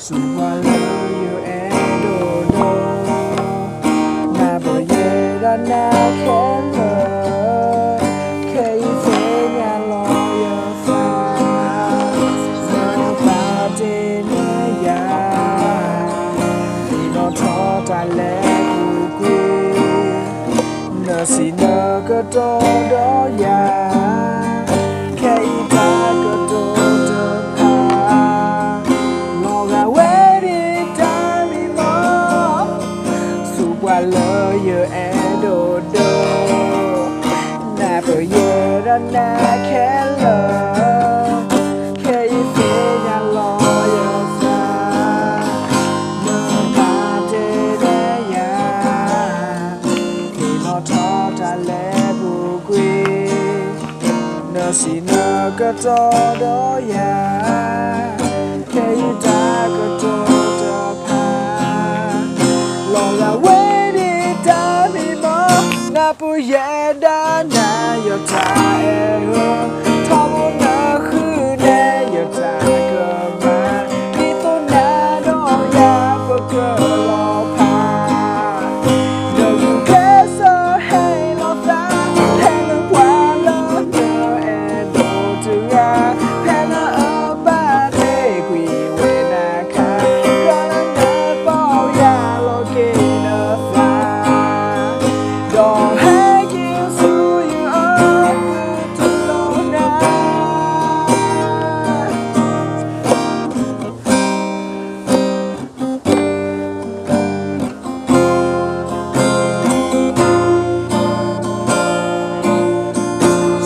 So I love you and don't know. Never yet and I can love. Can you say your loyal fast? Nobody near ya. They not thought I let you go. No see no good do ya. I love you and don't know. Never yet and I can love. Can you feel your loyal side? Nobody there. He not thought I let you go. No see no good do ya. Can you die good to pa? Long away. Napu yeda na yota ero Tomo na khune yota kama Ito na no ya poko lo pa No you keso hey lo ta Pena wala no e do tu ya Pena oba te kui we na ka Gana na po ya lo ke na fa Don't hang you so you are good to know now.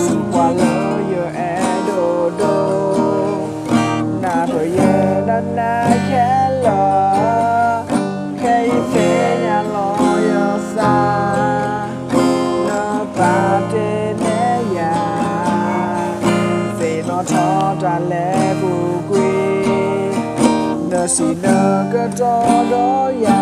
So I love you and do. Never yet and I can love. Can you feel your loyal side? Thought I let you go. No see no good do ya.